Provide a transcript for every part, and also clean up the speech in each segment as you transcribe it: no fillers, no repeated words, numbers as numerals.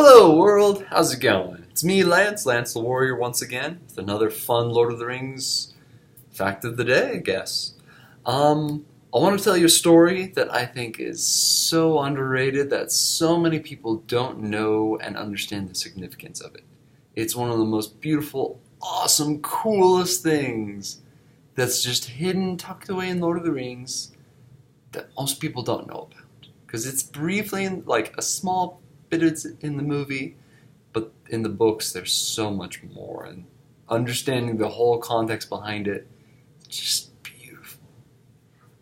Hello world, how's it going? It's me, Lance the Warrior once again, with another fun Lord of the Rings fact of the day, I guess. I want to tell you a story that I think is so underrated that so many people don't know and understand the significance of it. It's one of the most beautiful, awesome, coolest things that's just hidden, tucked away in Lord of the Rings that most people don't know about. Because it's briefly like a small bit in the movie, but in the books there's so much more, and understanding the whole context behind it, it's just beautiful.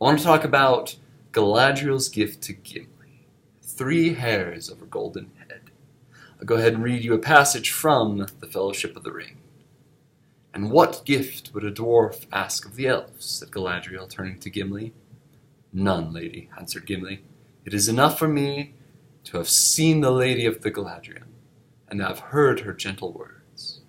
I want to talk about Galadriel's gift to Gimli, 3 hairs of her golden head. I'll go ahead and read you a passage from the Fellowship of the Ring. "And what gift would a dwarf ask of the elves?" said Galadriel, turning to Gimli. "None, lady," answered Gimli. "It is enough for me to have seen the Lady of the Galadriel, and have heard her gentle words.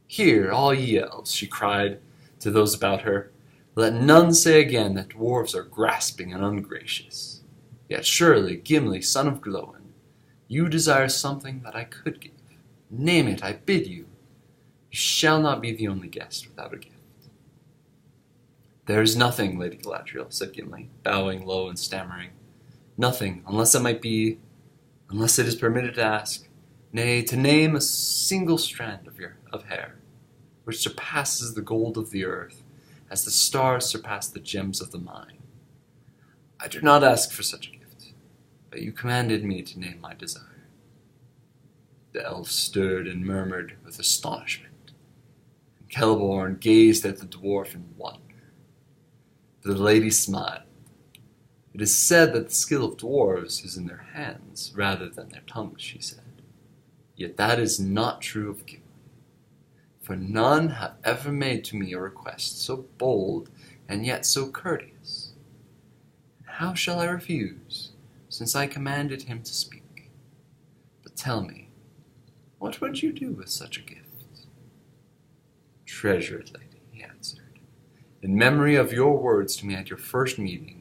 Hear, all ye elves," she cried to those about her. "Let none say again that dwarves are grasping and ungracious. Yet surely, Gimli, son of Glóin, you desire something that I could give. Name it, I bid you. You shall not be the only guest without a gift." "There is nothing, Lady Galadriel," said Gimli, bowing low and stammering. "Nothing, unless it is permitted to ask, nay, to name a single strand of hair, which surpasses the gold of the earth, as the stars surpass the gems of the mine. I do not ask for such a gift, but you commanded me to name my desire." The elves stood and murmured with astonishment, and Celeborn gazed at the dwarf in wonder. The lady smiled. "It is said that the skill of dwarves is in their hands rather than their tongues," she said. "Yet that is not true of Gimli. For none have ever made to me a request so bold and yet so courteous. And how shall I refuse, since I commanded him to speak? But tell me, what would you do with such a gift?" "Treasure it, lady," he answered, "in memory of your words to me at your first meeting.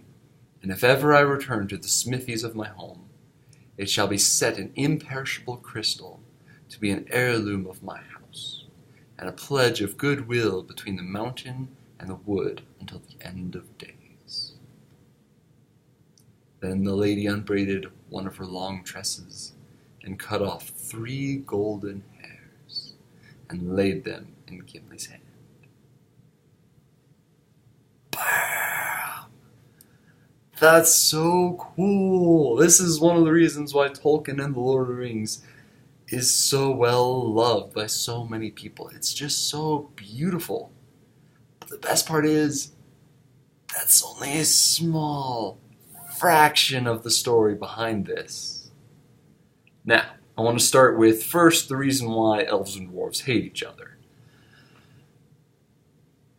And if ever I return to the smithies of my home, it shall be set in imperishable crystal to be an heirloom of my house, and a pledge of goodwill between the mountain and the wood until the end of days." Then the lady unbraided one of her long tresses and cut off 3 golden hairs and laid them in Gimli's hand. That's so cool. This is one of the reasons why Tolkien and the Lord of the Rings is so well loved by so many people. It's just so beautiful. But the best part is, that's only a small fraction of the story behind this. Now, I want to start with first the reason why elves and dwarves hate each other.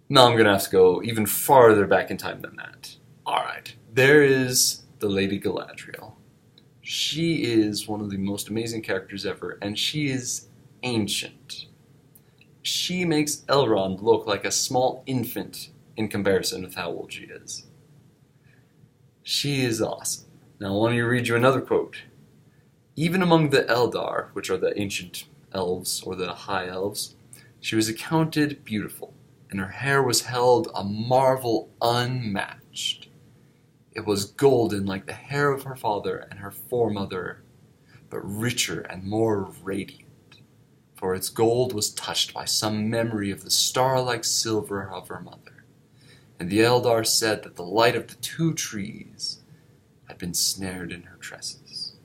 Now I'm going to have to go even farther back in time than that. Alright. There is the Lady Galadriel. She is one of the most amazing characters ever, and she is ancient. She makes Elrond look like a small infant in comparison with how old she is. She is awesome. Now I want to read you another quote. "Even among the Eldar, which are the ancient elves, or the high elves, she was accounted beautiful, and her hair was held a marvel unmatched. It was golden like the hair of her father and her foremother, but richer and more radiant, for its gold was touched by some memory of the star-like silver of her mother. And the Eldar said that the light of the 2 trees had been snared in her tresses."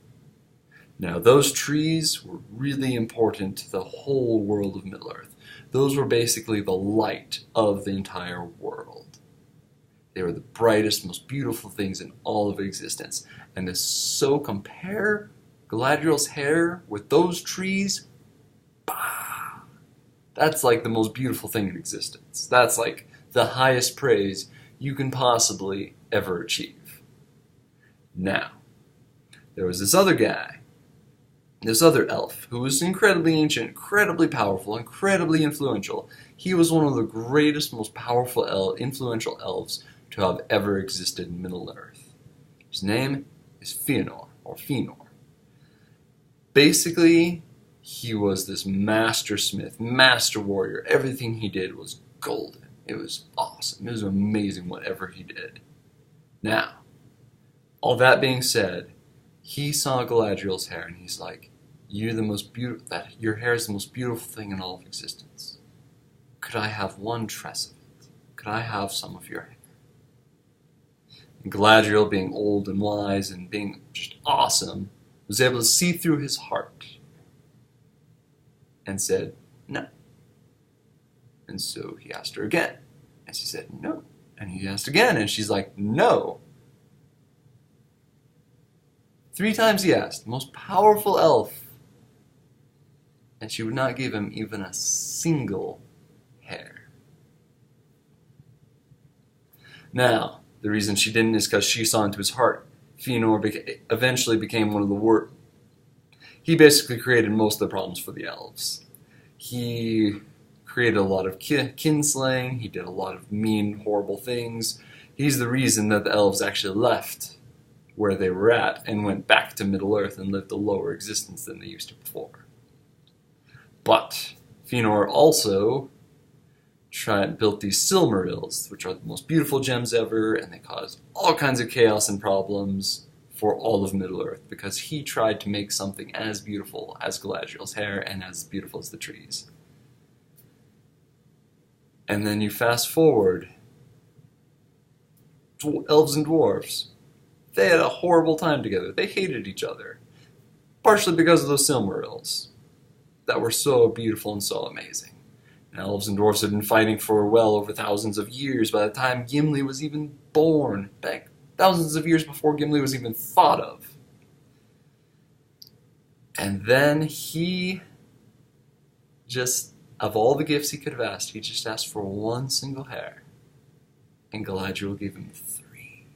Now, those trees were really important to the whole world of Middle-earth. Those were basically the light of the entire world. They were the brightest, most beautiful things in all of existence. And to so compare Galadriel's hair with those trees, bah, that's like the most beautiful thing in existence. That's like the highest praise you can possibly ever achieve. Now, there was this other guy, this other elf, who was incredibly ancient, incredibly powerful, incredibly influential. He was one of the greatest, most powerful, influential elves to have ever existed in Middle-earth. His name is Fëanor, or Fëanor. Basically, he was this master smith, master warrior. Everything he did was golden. It was awesome. It was amazing whatever he did. Now, all that being said, he saw Galadriel's hair and he's like, "You're the most beautiful. Your hair is the most beautiful thing in all of existence. Could I have one tress of it? Could I have some of your hair?" And Galadriel, being old and wise and being just awesome, was able to see through his heart and said, "No." And so he asked her again, and she said, "No." And he asked again, and she's like, "No." 3 times he asked, the most powerful elf, and she would not give him even a single hair. Now, the reason she didn't is because she saw into his heart. Fëanor eventually became one of the worst. He basically created most of the problems for the elves. He created a lot of kinslaying. He did a lot of mean, horrible things. He's the reason that the elves actually left where they were at and went back to Middle-earth and lived a lower existence than they used to before. But Fëanor also built these Silmarils, which are the most beautiful gems ever, and they caused all kinds of chaos and problems for all of Middle-earth because he tried to make something as beautiful as Galadriel's hair and as beautiful as the trees. And then you fast forward, elves and dwarves, they had a horrible time together. They hated each other, partially because of those Silmarils that were so beautiful and so amazing. And elves and dwarves had been fighting for well over thousands of years by the time Gimli was even born, back thousands of years before Gimli was even thought of. And then he just, of all the gifts he could have asked, he just asked for one single hair. And Galadriel gave him 3.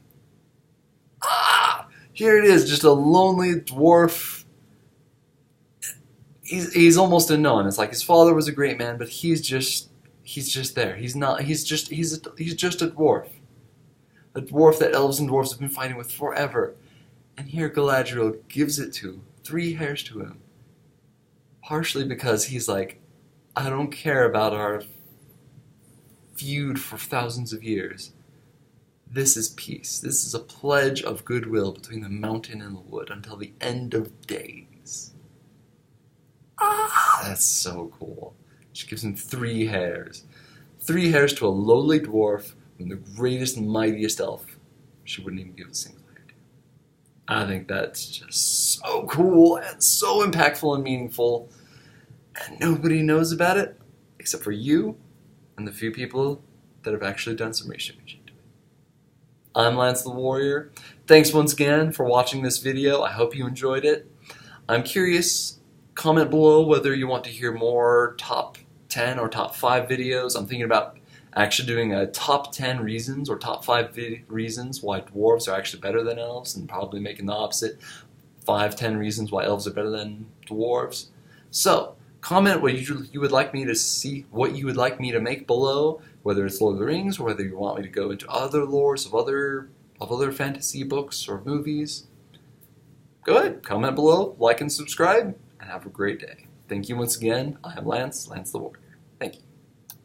Here it is, just a lonely dwarf. He's almost unknown. It's like his father was a great man, but he's just there. He's just a dwarf. A dwarf that elves and dwarves have been fighting with forever. And here Galadriel gives it to 3 hairs to him. Partially because he's like, I don't care about our feud for thousands of years. This is peace. This is a pledge of goodwill between the mountain and the wood until the end of days. That's so cool. She gives him 3 hairs. 3 hairs to a lowly dwarf from the greatest and mightiest elf she wouldn't even give a single hair to. I think that's just so cool and so impactful and meaningful. And nobody knows about it except for you and the few people that have actually done some research into it. I'm Lance the Warrior. Thanks once again for watching this video. I hope you enjoyed it. I'm curious, comment below whether you want to hear more top 10 or top 5 videos. I'm thinking about actually doing a top 10 reasons or top 5 reasons why dwarves are actually better than elves, and probably making the opposite, 10 reasons why elves are better than dwarves. So, comment what you would like me to see, what you would like me to make below, whether it's Lord of the Rings or whether you want me to go into other lores of other fantasy books or movies. Go ahead, comment below, like and subscribe, and have a great day. Thank you once again. I am Lance the Warrior. Thank you.